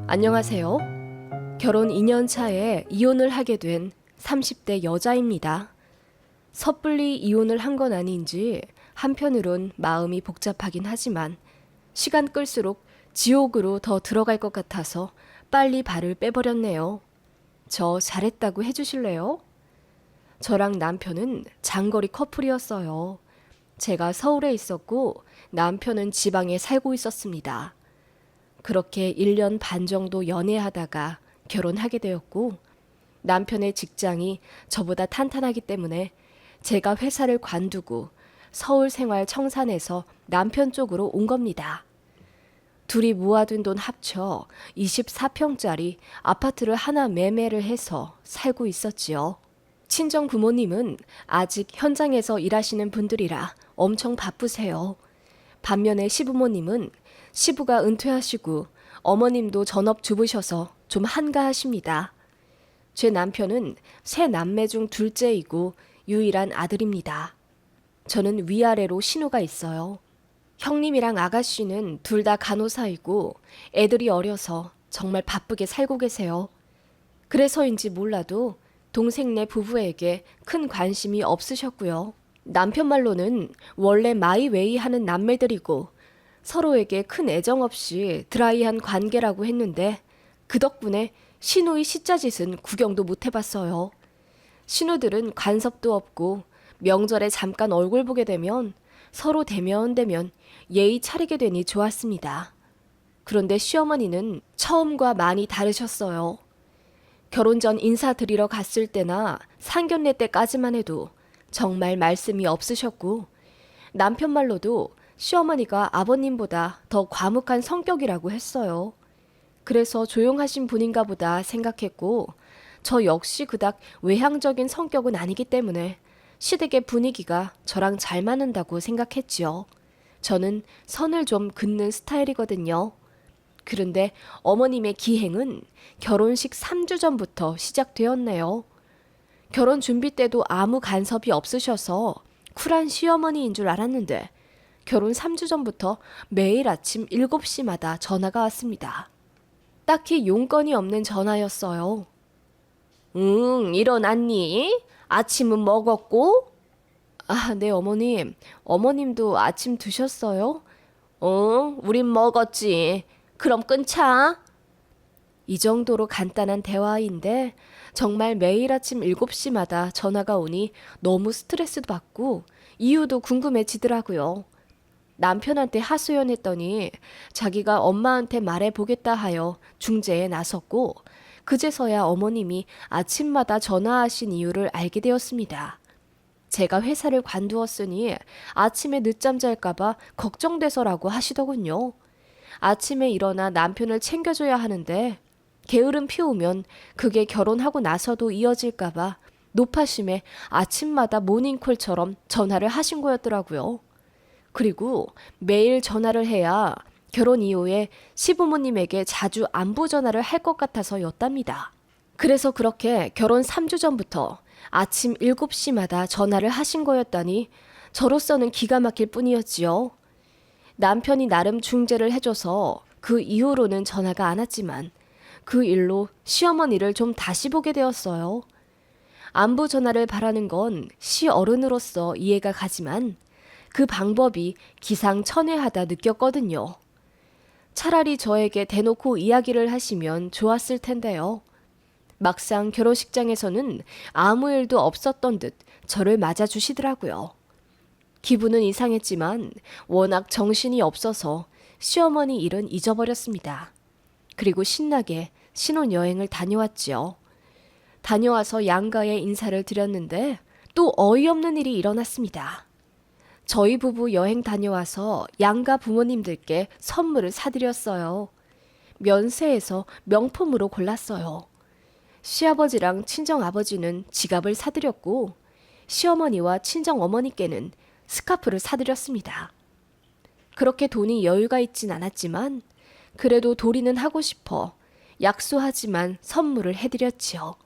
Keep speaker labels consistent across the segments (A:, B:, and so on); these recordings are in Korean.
A: 안녕하세요. 결혼 2년 차에 이혼을 하게 된 30대 여자입니다. 섣불리 이혼을 한 건 아닌지 한편으론 마음이 복잡하긴 하지만 시간 끌수록 지옥으로 더 들어갈 것 같아서 빨리 발을 빼버렸네요. 저 잘했다고 해주실래요? 저랑 남편은 장거리 커플이었어요. 제가 서울에 있었고 남편은 지방에 살고 있었습니다. 그렇게 1년 반 정도 연애하다가 결혼하게 되었고 남편의 직장이 저보다 탄탄하기 때문에 제가 회사를 관두고 서울 생활 청산해서 남편 쪽으로 온 겁니다. 둘이 모아둔 돈 합쳐 24평짜리 아파트를 하나 매매를 해서 살고 있었지요. 친정 부모님은 아직 현장에서 일하시는 분들이라 엄청 바쁘세요. 반면에 시부모님은 시부가 은퇴하시고 어머님도 전업주부셔서 좀 한가하십니다. 제 남편은 세 남매 중 둘째이고 유일한 아들입니다. 저는 위아래로 신우가 있어요. 형님이랑 아가씨는 둘 다 간호사이고 애들이 어려서 정말 바쁘게 살고 계세요. 그래서인지 몰라도 동생네 부부에게 큰 관심이 없으셨고요. 남편 말로는 원래 마이웨이 하는 남매들이고 서로에게 큰 애정 없이 드라이한 관계라고 했는데 그 덕분에 신우의 시자짓은 구경도 못 해봤어요. 신우들은 간섭도 없고 명절에 잠깐 얼굴 보게 되면 서로 대면대면 예의 차리게 되니 좋았습니다. 그런데 시어머니는 처음과 많이 다르셨어요. 결혼 전 인사드리러 갔을 때나 상견례 때까지만 해도 정말 말씀이 없으셨고 남편 말로도 시어머니가 아버님보다 더 과묵한 성격이라고 했어요. 그래서 조용하신 분인가 보다 생각했고 저 역시 그닥 외향적인 성격은 아니기 때문에 시댁의 분위기가 저랑 잘 맞는다고 생각했지요. 저는 선을 좀 긋는 스타일이거든요. 그런데 어머님의 기행은 결혼식 3주 전부터 시작되었네요. 결혼 준비 때도 아무 간섭이 없으셔서 쿨한 시어머니인 줄 알았는데 결혼 3주 전부터 매일 아침 7시마다 전화가 왔습니다. 딱히 용건이 없는 전화였어요. 응, 일어났니? 아침은 먹었고? 아, 네, 어머님. 어머님도 아침 드셨어요? 우린 먹었지. 그럼 끊자. 이 정도로 간단한 대화인데 정말 매일 아침 7시마다 전화가 오니 너무 스트레스도 받고 이유도 궁금해지더라고요. 남편한테 하소연했더니 자기가 엄마한테 말해보겠다 하여 중재에 나섰고 그제서야 어머님이 아침마다 전화하신 이유를 알게 되었습니다. 제가 회사를 관두었으니 아침에 늦잠 잘까봐 걱정돼서라고 하시더군요. 아침에 일어나 남편을 챙겨줘야 하는데 게으름 피우면 그게 결혼하고 나서도 이어질까봐 노파심에 아침마다 모닝콜처럼 전화를 하신 거였더라고요. 그리고 매일 전화를 해야 결혼 이후에 시부모님에게 자주 안부 전화를 할 것 같아서였답니다. 그래서 그렇게 결혼 3주 전부터 아침 7시마다 전화를 하신 거였다니 저로서는 기가 막힐 뿐이었지요. 남편이 나름 중재를 해줘서 그 이후로는 전화가 안 왔지만 그 일로 시어머니를 좀 다시 보게 되었어요. 안부 전화를 바라는 건 시어른으로서 이해가 가지만 그 방법이 기상천외하다 느꼈거든요. 차라리 저에게 대놓고 이야기를 하시면 좋았을 텐데요. 막상 결혼식장에서는 아무 일도 없었던 듯 저를 맞아주시더라고요. 기분은 이상했지만 워낙 정신이 없어서 시어머니 일은 잊어버렸습니다. 그리고 신나게 신혼여행을 다녀왔지요. 다녀와서 양가에 인사를 드렸는데 또 어이없는 일이 일어났습니다. 저희 부부 여행 다녀와서 양가 부모님들께 선물을 사드렸어요. 면세에서 명품으로 골랐어요. 시아버지랑 친정아버지는 지갑을 사드렸고 시어머니와 친정어머니께는 스카프를 사드렸습니다. 그렇게 돈이 여유가 있진 않았지만 그래도 도리는 하고 싶어 약소하지만 선물을 해드렸지요.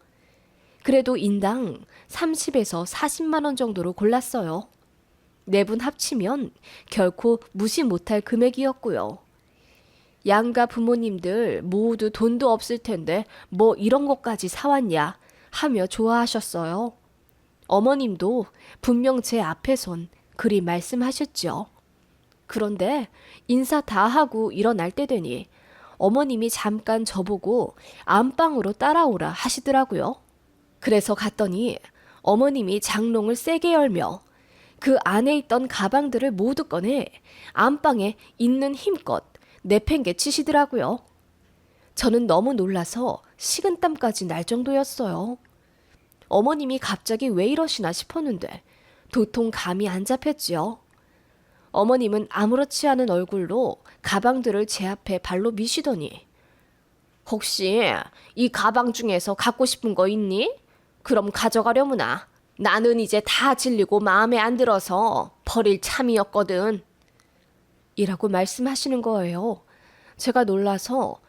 A: 그래도 인당 30에서 40만 원 정도로 골랐어요. 네 분 합치면 결코 무시 못할 금액이었고요. 양가 부모님들 모두 돈도 없을 텐데 뭐 이런 것까지 사왔냐 하며 좋아하셨어요. 어머님도 분명 제 앞에선 그리 말씀하셨죠. 그런데 인사 다 하고 일어날 때 되니 어머님이 잠깐 저보고 안방으로 따라오라 하시더라고요. 그래서 갔더니 어머님이 장롱을 세게 열며 그 안에 있던 가방들을 모두 꺼내 안방에 있는 힘껏 내팽개치시더라고요. 저는 너무 놀라서 식은땀까지 날 정도였어요. 어머님이 갑자기 왜 이러시나 싶었는데 도통 감이 안 잡혔지요. 어머님은 아무렇지 않은 얼굴로 가방들을 제 앞에 발로 미시더니 혹시 이 가방 중에서 갖고 싶은 거 있니? 그럼 가져가려무나. 나는 이제 다 질리고 마음에 안 들어서 버릴 참이었거든. 이라고 말씀하시는 거예요. 제가 놀라서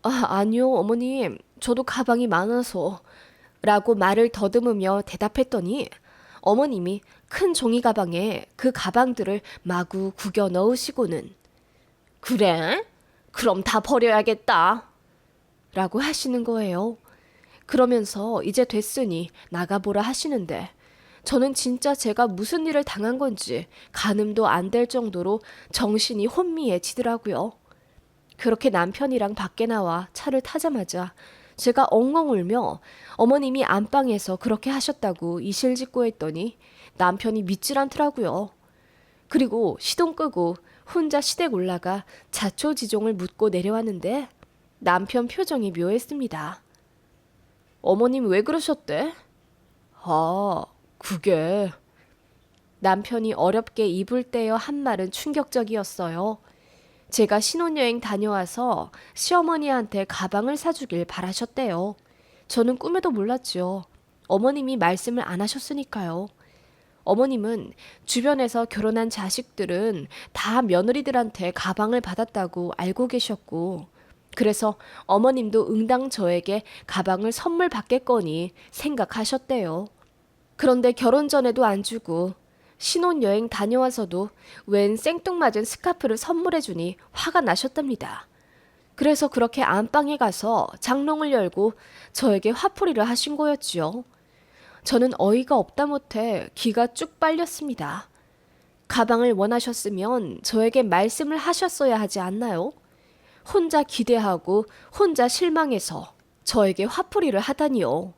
A: 아니요 어머님 저도 가방이 많아서 라고 말을 더듬으며 대답했더니 어머님이 큰 종이 가방에 그 가방들을 마구 구겨 넣으시고는 그래? 그럼 다 버려야겠다. 라고 하시는 거예요. 그러면서 이제 됐으니 나가보라 하시는데 저는 진짜 제가 무슨 일을 당한 건지 가늠도 안 될 정도로 정신이 혼미해지더라고요. 그렇게 남편이랑 밖에 나와 차를 타자마자 제가 엉엉 울며 어머님이 안방에서 그렇게 하셨다고 이실직고했더니 남편이 믿질 않더라고요. 그리고 시동 끄고 혼자 시댁 올라가 자초지종을 묻고 내려왔는데 남편 표정이 묘했습니다. 어머님 왜 그러셨대? 그게... 남편이 어렵게 입을 떼어 한 말은 충격적이었어요. 제가 신혼여행 다녀와서 시어머니한테 가방을 사주길 바라셨대요. 저는 꿈에도 몰랐죠. 어머님이 말씀을 안 하셨으니까요. 어머님은 주변에서 결혼한 자식들은 다 며느리들한테 가방을 받았다고 알고 계셨고 그래서 어머님도 응당 저에게 가방을 선물 받겠거니 생각하셨대요. 그런데 결혼 전에도 안 주고 신혼여행 다녀와서도 웬 생뚱맞은 스카프를 선물해주니 화가 나셨답니다. 그래서 그렇게 안방에 가서 장롱을 열고 저에게 화풀이를 하신 거였지요. 저는 어이가 없다 못해 기가 쭉 빨렸습니다. 가방을 원하셨으면 저에게 말씀을 하셨어야 하지 않나요? 혼자 기대하고 혼자 실망해서 저에게 화풀이를 하다니요.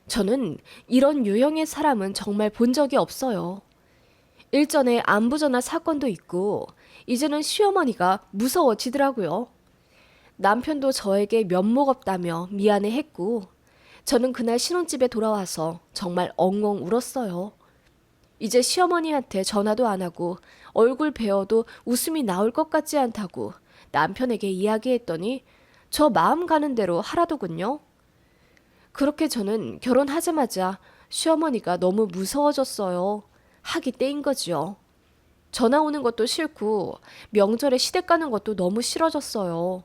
A: 저는 이런 유형의 사람은 정말 본 적이 없어요. 일전에 안부전화 사건도 있고 이제는 시어머니가 무서워지더라고요. 남편도 저에게 면목 없다며 미안해했고 저는 그날 신혼집에 돌아와서 정말 엉엉 울었어요. 이제 시어머니한테 전화도 안 하고 얼굴 베어도 웃음이 나올 것 같지 않다고 남편에게 이야기했더니 저 마음 가는 대로 하라더군요. 그렇게 저는 결혼하자마자 시어머니가 너무 무서워졌어요. 하기 때인 거지요. 전화 오는 것도 싫고 명절에 시댁 가는 것도 너무 싫어졌어요.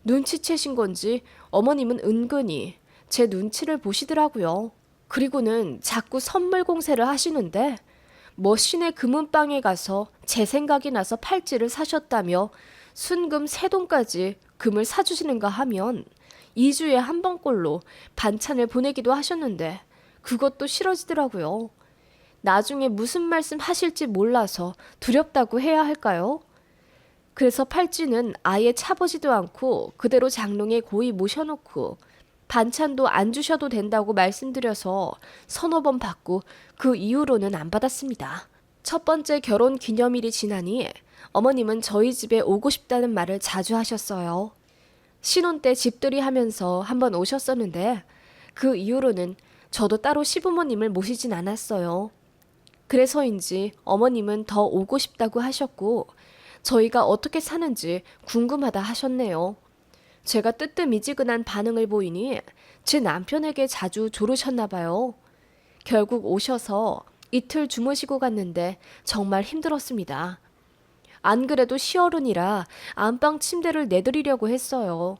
A: 눈치채신 건지 어머님은 은근히 제 눈치를 보시더라고요. 그리고는 자꾸 선물 공세를 하시는데 뭐 시내 금은방에 가서 제 생각이 나서 팔찌를 사셨다며 순금 3돈까지 금을 사주시는가 하면 2주에 한 번꼴로 반찬을 보내기도 하셨는데 그것도 싫어지더라고요. 나중에 무슨 말씀 하실지 몰라서 두렵다고 해야 할까요? 그래서 팔찌는 아예 차보지도 않고 그대로 장롱에 고이 모셔놓고 반찬도 안 주셔도 된다고 말씀드려서 서너 번 받고 그 이후로는 안 받았습니다. 첫 번째 결혼 기념일이 지나니 어머님은 저희 집에 오고 싶다는 말을 자주 하셨어요. 신혼 때 집들이 하면서 한번 오셨었는데 그 이후로는 저도 따로 시부모님을 모시진 않았어요. 그래서인지 어머님은 더 오고 싶다고 하셨고 저희가 어떻게 사는지 궁금하다 하셨네요. 제가 뜨뜻미지근한 반응을 보이니 제 남편에게 자주 조르셨나 봐요. 결국 오셔서 이틀 주무시고 갔는데 정말 힘들었습니다. 안 그래도 시어른이라 안방 침대를 내드리려고 했어요.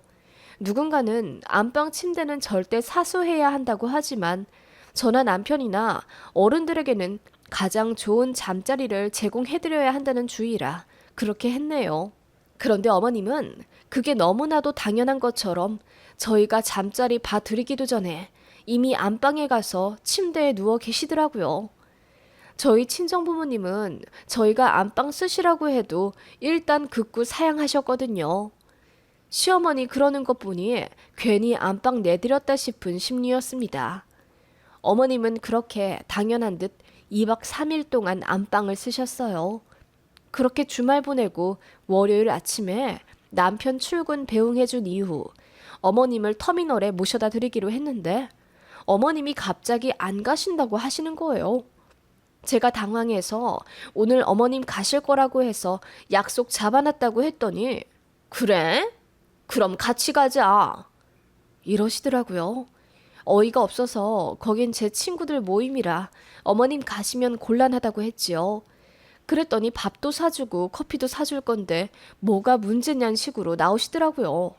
A: 누군가는 안방 침대는 절대 사수해야 한다고 하지만 저나 남편이나 어른들에게는 가장 좋은 잠자리를 제공해드려야 한다는 주의라 그렇게 했네요. 그런데 어머님은 그게 너무나도 당연한 것처럼 저희가 잠자리 봐드리기도 전에 이미 안방에 가서 침대에 누워 계시더라고요. 저희 친정부모님은 저희가 안방 쓰시라고 해도 일단 극구 사양하셨거든요. 시어머니 그러는 것 보니 괜히 안방 내드렸다 싶은 심리였습니다. 어머님은 그렇게 당연한 듯 2박 3일 동안 안방을 쓰셨어요. 그렇게 주말 보내고 월요일 아침에 남편 출근 배웅해준 이후 어머님을 터미널에 모셔다 드리기로 했는데 어머님이 갑자기 안 가신다고 하시는 거예요. 제가 당황해서 오늘 어머님 가실 거라고 해서 약속 잡아놨다고 했더니 그래? 그럼 같이 가자. 이러시더라고요. 어이가 없어서 거긴 제 친구들 모임이라 어머님 가시면 곤란하다고 했지요. 그랬더니 밥도 사주고 커피도 사줄 건데 뭐가 문제냐는 식으로 나오시더라고요.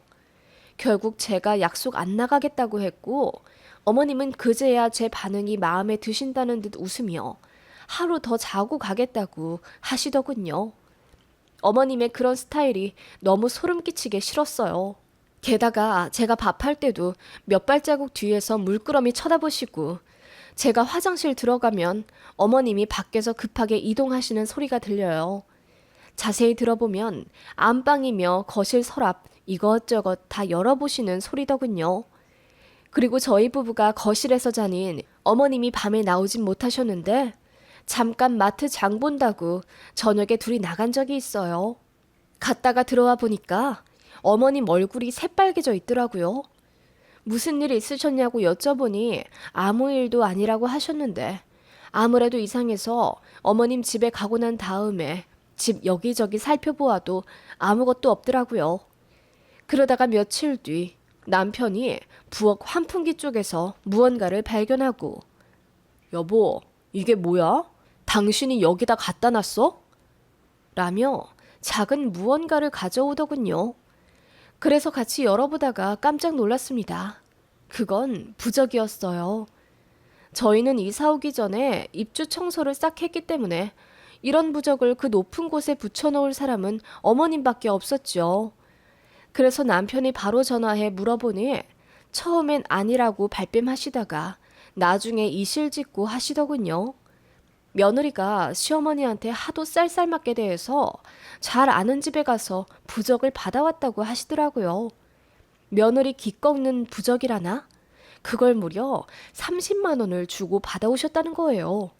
A: 결국 제가 약속 안 나가겠다고 했고 어머님은 그제야 제 반응이 마음에 드신다는 듯 웃으며 하루 더 자고 가겠다고 하시더군요. 어머님의 그런 스타일이 너무 소름 끼치게 싫었어요. 게다가 제가 밥할 때도 몇 발자국 뒤에서 물끄러미 쳐다보시고 제가 화장실 들어가면 어머님이 밖에서 급하게 이동하시는 소리가 들려요. 자세히 들어보면 안방이며 거실 서랍 이것저것 다 열어보시는 소리더군요. 그리고 저희 부부가 거실에서 자닌 어머님이 밤에 나오진 못하셨는데 잠깐 마트 장 본다고 저녁에 둘이 나간 적이 있어요. 갔다가 들어와 보니까 어머님 얼굴이 새빨개져 있더라고요. 무슨 일 있으셨냐고 여쭤보니 아무 일도 아니라고 하셨는데 아무래도 이상해서 어머님 집에 가고 난 다음에 집 여기저기 살펴보아도 아무것도 없더라고요. 그러다가 며칠 뒤 남편이 부엌 환풍기 쪽에서 무언가를 발견하고 여보, 이게 뭐야? 당신이 여기다 갖다 놨어? 라며 작은 무언가를 가져오더군요. 그래서 같이 열어보다가 깜짝 놀랐습니다. 그건 부적이었어요. 저희는 이사 오기 전에 입주 청소를 싹 했기 때문에 이런 부적을 그 높은 곳에 붙여놓을 사람은 어머님밖에 없었죠. 그래서 남편이 바로 전화해 물어보니 처음엔 아니라고 발뺌하시다가 나중에 이실직고 하시더군요. 며느리가 시어머니한테 하도 쌀쌀맞게 대해서 잘 아는 집에 가서 부적을 받아왔다고 하시더라고요. 며느리 기 꺾는 부적이라나? 그걸 무려 30만 원을 주고 받아오셨다는 거예요.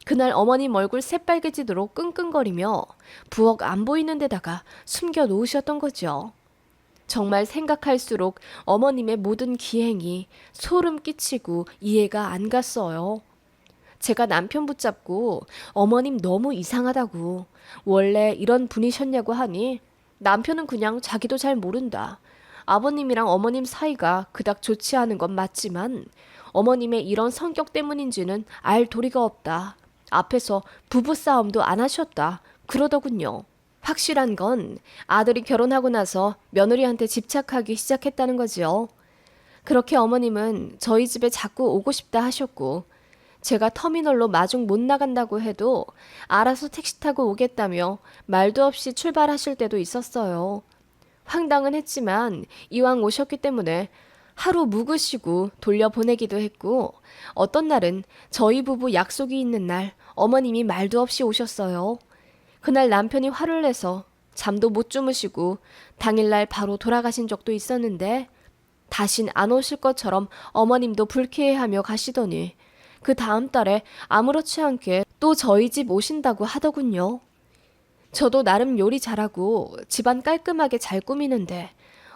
A: 그날 어머님 얼굴 새빨개지도록 끙끙거리며 부엌 안 보이는 데다가 숨겨 놓으셨던 거죠. 정말 생각할수록 어머님의 모든 기행이 소름 끼치고 이해가 안 갔어요. 제가 남편 붙잡고 어머님 너무 이상하다고 원래 이런 분이셨냐고 하니 남편은 그냥 자기도 잘 모른다. 아버님이랑 어머님 사이가 그닥 좋지 않은 건 맞지만 어머님의 이런 성격 때문인지는 알 도리가 없다. 앞에서 부부싸움도 안 하셨다. 그러더군요. 확실한 건 아들이 결혼하고 나서 며느리한테 집착하기 시작했다는 거지요. 그렇게 어머님은 저희 집에 자꾸 오고 싶다 하셨고 제가 터미널로 마중 못 나간다고 해도 알아서 택시 타고 오겠다며 말도 없이 출발하실 때도 있었어요. 황당은 했지만 이왕 오셨기 때문에 하루 묵으시고 돌려보내기도 했고 어떤 날은 저희 부부 약속이 있는 날 어머님이 말도 없이 오셨어요. 그날 남편이 화를 내서 잠도 못 주무시고 당일날 바로 돌아가신 적도 있었는데 다신 안 오실 것처럼 어머님도 불쾌해하며 가시더니 그 다음 달에 아무렇지 않게 또 저희 집 오신다고 하더군요. 저도 나름 요리 잘하고 집안 깔끔하게 잘 꾸미는데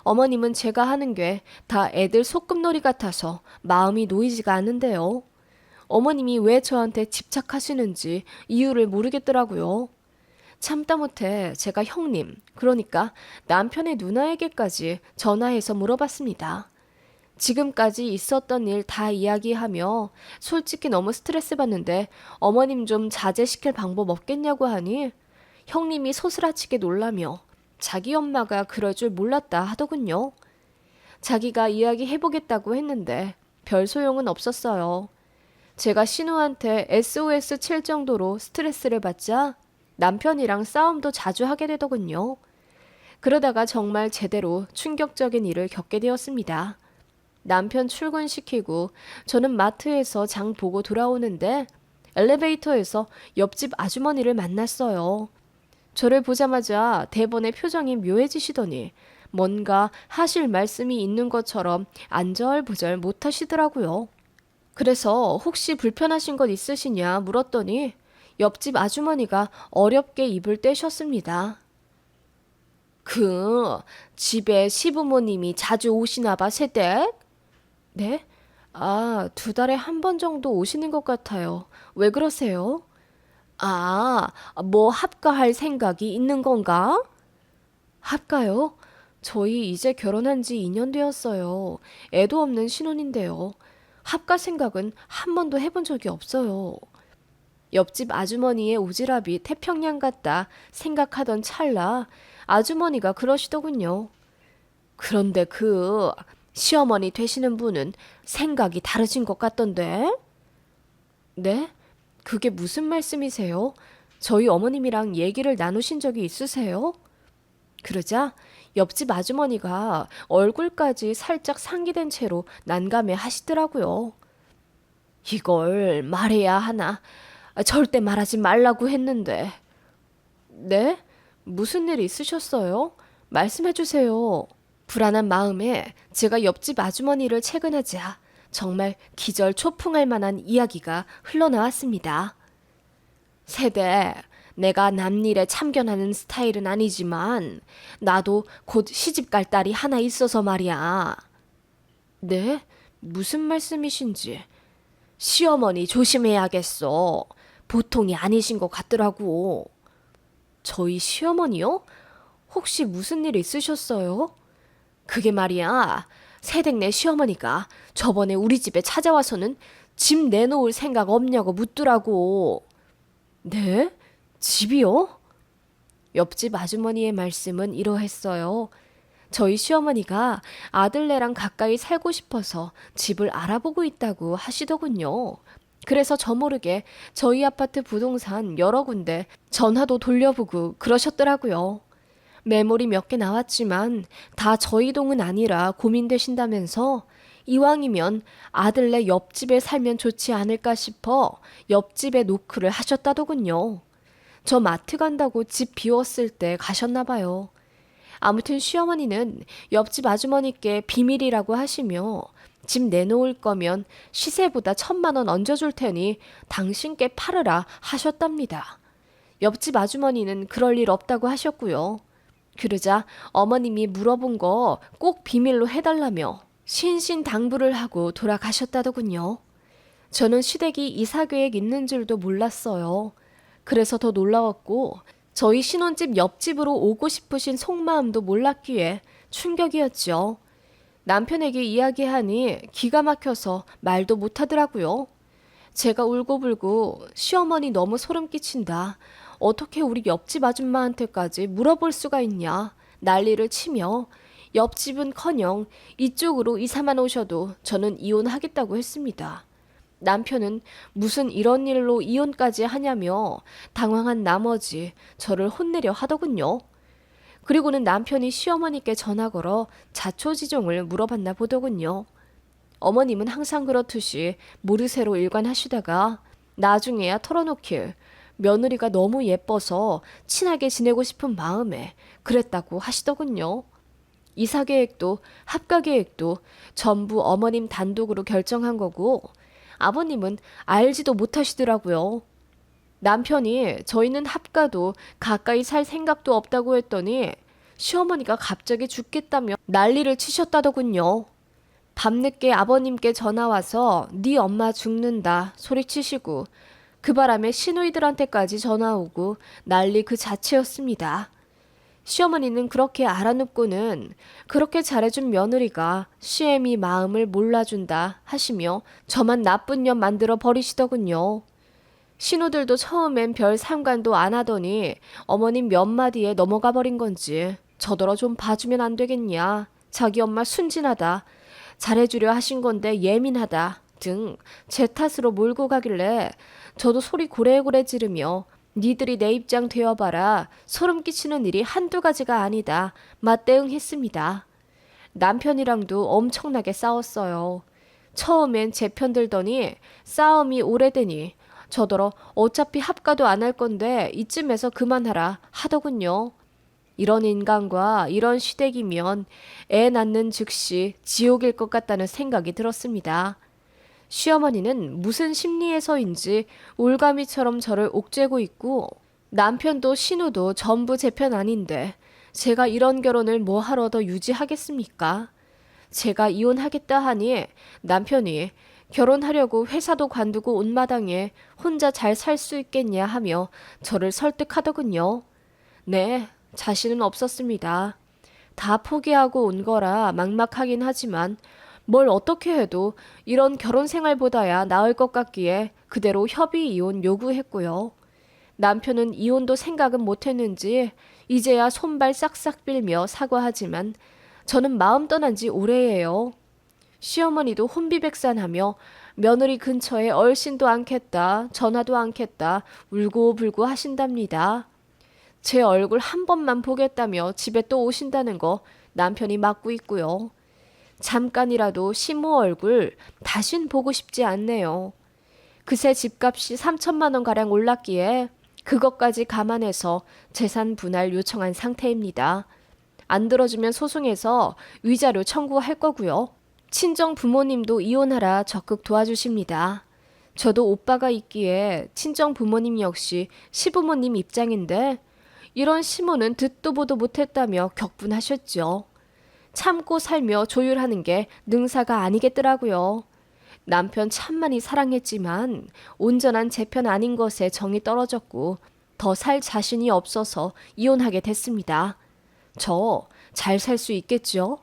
A: 어머님은 제가 하는 게 다 애들 소꿉놀이 같아서 마음이 놓이지가 않는데요. 어머님이 왜 저한테 집착하시는지 이유를 모르겠더라고요. 참다 못해 제가 형님, 그러니까 남편의 누나에게까지 전화해서 물어봤습니다. 지금까지 있었던 일 다 이야기하며 솔직히 너무 스트레스 받는데 어머님 좀 자제시킬 방법 없겠냐고 하니 형님이 소스라치게 놀라며 자기 엄마가 그럴 줄 몰랐다 하더군요. 자기가 이야기해보겠다고 했는데 별 소용은 없었어요. 제가 신우한테 SOS 칠 정도로 스트레스를 받자 남편이랑 싸움도 자주 하게 되더군요. 그러다가 정말 제대로 충격적인 일을 겪게 되었습니다. 남편 출근시키고 저는 마트에서 장 보고 돌아오는데 엘리베이터에서 옆집 아주머니를 만났어요. 저를 보자마자 대번에 표정이 묘해지시더니 뭔가 하실 말씀이 있는 것처럼 안절부절 못하시더라고요. 그래서 혹시 불편하신 것 있으시냐 물었더니 옆집 아주머니가 어렵게 입을 떼셨습니다. 그 집에 시부모님이 자주 오시나 봐, 새댁? 네? 아, 2달에 한 번 정도 오시는 것 같아요. 왜 그러세요? 아, 뭐 합가할 생각이 있는 건가? 합가요? 저희 이제 결혼한 지 2년 되었어요. 애도 없는 신혼인데요. 합가 생각은 한 번도 해본 적이 없어요. 옆집 아주머니의 오지랖이 태평양 같다 생각하던 찰나 아주머니가 그러시더군요. 그런데 그 시어머니 되시는 분은 생각이 다르신 것 같던데? 네? 그게 무슨 말씀이세요? 저희 어머님이랑 얘기를 나누신 적이 있으세요? 그러자 옆집 아주머니가 얼굴까지 살짝 상기된 채로 난감해 하시더라고요. 이걸 말해야 하나? 절대 말하지 말라고 했는데. 네? 무슨 일 있으셨어요? 말씀해 주세요. 불안한 마음에 제가 옆집 아주머니를 채근하자 정말 기절초풍할 만한 이야기가 흘러나왔습니다. 세대, 내가 남일에 참견하는 스타일은 아니지만 나도 곧 시집 갈 딸이 하나 있어서 말이야. 네? 무슨 말씀이신지. 시어머니 조심해야겠어. 보통이 아니신 것 같더라고. 저희 시어머니요? 혹시 무슨 일 있으셨어요? 그게 말이야. 새댁네 시어머니가 저번에 우리 집에 찾아와서는 집 내놓을 생각 없냐고 묻더라고. 네? 집이요? 옆집 아주머니의 말씀은 이러했어요. 저희 시어머니가 아들네랑 가까이 살고 싶어서 집을 알아보고 있다고 하시더군요. 그래서 저 모르게 저희 아파트 부동산 여러 군데 전화도 돌려보고 그러셨더라고요. 매물이 몇 개 나왔지만 다 저희 동은 아니라 고민되신다면서 이왕이면 아들네 옆집에 살면 좋지 않을까 싶어 옆집에 노크를 하셨다더군요. 저 마트 간다고 집 비웠을 때 가셨나 봐요. 아무튼 시어머니는 옆집 아주머니께 비밀이라고 하시며 집 내놓을 거면 시세보다 1,000만 원 얹어줄 테니 당신께 팔으라 하셨답니다. 옆집 아주머니는 그럴 일 없다고 하셨고요. 그러자 어머님이 물어본 거 꼭 비밀로 해달라며 신신당부를 하고 돌아가셨다더군요. 저는 시댁이 이사 계획 있는 줄도 몰랐어요. 그래서 더 놀라웠고 저희 신혼집 옆집으로 오고 싶으신 속마음도 몰랐기에 충격이었죠. 남편에게 이야기하니 기가 막혀서 말도 못하더라고요. 제가 울고불고 시어머니 너무 소름 끼친다. 어떻게 우리 옆집 아줌마한테까지 물어볼 수가 있냐. 난리를 치며 옆집은커녕 이쪽으로 이사만 오셔도 저는 이혼하겠다고 했습니다. 남편은 무슨 이런 일로 이혼까지 하냐며 당황한 나머지 저를 혼내려 하더군요. 그리고는 남편이 시어머니께 전화 걸어 자초지종을 물어봤나 보더군요. 어머님은 항상 그렇듯이 모르쇠로 일관하시다가 나중에야 털어놓길 며느리가 너무 예뻐서 친하게 지내고 싶은 마음에 그랬다고 하시더군요. 이사 계획도 합가 계획도 전부 어머님 단독으로 결정한 거고 아버님은 알지도 못하시더라고요. 남편이 저희는 합가도 가까이 살 생각도 없다고 했더니 시어머니가 갑자기 죽겠다며 난리를 치셨다더군요. 밤늦게 아버님께 전화와서 네 엄마 죽는다 소리치시고 그 바람에 시누이들한테까지 전화오고 난리 그 자체였습니다. 시어머니는 그렇게 알아눕고는 그렇게 잘해준 며느리가 시애미 마음을 몰라준다 하시며 저만 나쁜 년 만들어 버리시더군요. 신우들도 처음엔 별 상관도 안 하더니 어머님 몇 마디에 넘어가 버린 건지 저더러 좀 봐주면 안 되겠냐. 자기 엄마 순진하다. 잘해주려 하신 건데 예민하다. 등 제 탓으로 몰고 가길래 저도 소리 고래고래 지르며 니들이 내 입장 되어봐라. 소름 끼치는 일이 한두 가지가 아니다. 맞대응했습니다. 남편이랑도 엄청나게 싸웠어요. 처음엔 제 편 들더니 싸움이 오래되니 저더러 어차피 합가도 안 할 건데 이쯤에서 그만하라 하더군요. 이런 인간과 이런 시댁이면 애 낳는 즉시 지옥일 것 같다는 생각이 들었습니다. 시어머니는 무슨 심리에서인지 올가미처럼 저를 옥죄고 있고 남편도 신우도 전부 제 편 아닌데 제가 이런 결혼을 뭐 하러 더 유지하겠습니까? 제가 이혼하겠다 하니 남편이 결혼하려고 회사도 관두고 온 마당에 혼자 잘 살 수 있겠냐 하며 저를 설득하더군요. 네, 자신은 없었습니다. 다 포기하고 온 거라 막막하긴 하지만 뭘 어떻게 해도 이런 결혼 생활보다야 나을 것 같기에 그대로 협의 이혼 요구했고요. 남편은 이혼도 생각은 못했는지 이제야 손발 싹싹 빌며 사과하지만 저는 마음 떠난 지 오래예요. 시어머니도 혼비백산하며 며느리 근처에 얼씬도 않겠다, 전화도 않겠다, 울고불고 하신답니다. 제 얼굴 한 번만 보겠다며 집에 또 오신다는 거 남편이 막고 있고요. 잠깐이라도 시모 얼굴 다신 보고 싶지 않네요. 그새 집값이 3천만 원 가량 올랐기에 그것까지 감안해서 재산 분할 요청한 상태입니다. 안 들어주면 소송해서 위자료 청구할 거고요. 친정 부모님도 이혼하라 적극 도와주십니다. 저도 오빠가 있기에 친정 부모님 역시 시부모님 입장인데 이런 시모는 듣도 보도 못했다며 격분하셨죠. 참고 살며 조율하는 게 능사가 아니겠더라고요. 남편 참 많이 사랑했지만 온전한 제 편 아닌 것에 정이 떨어졌고 더 살 자신이 없어서 이혼하게 됐습니다. 저 잘 살 수 있겠죠?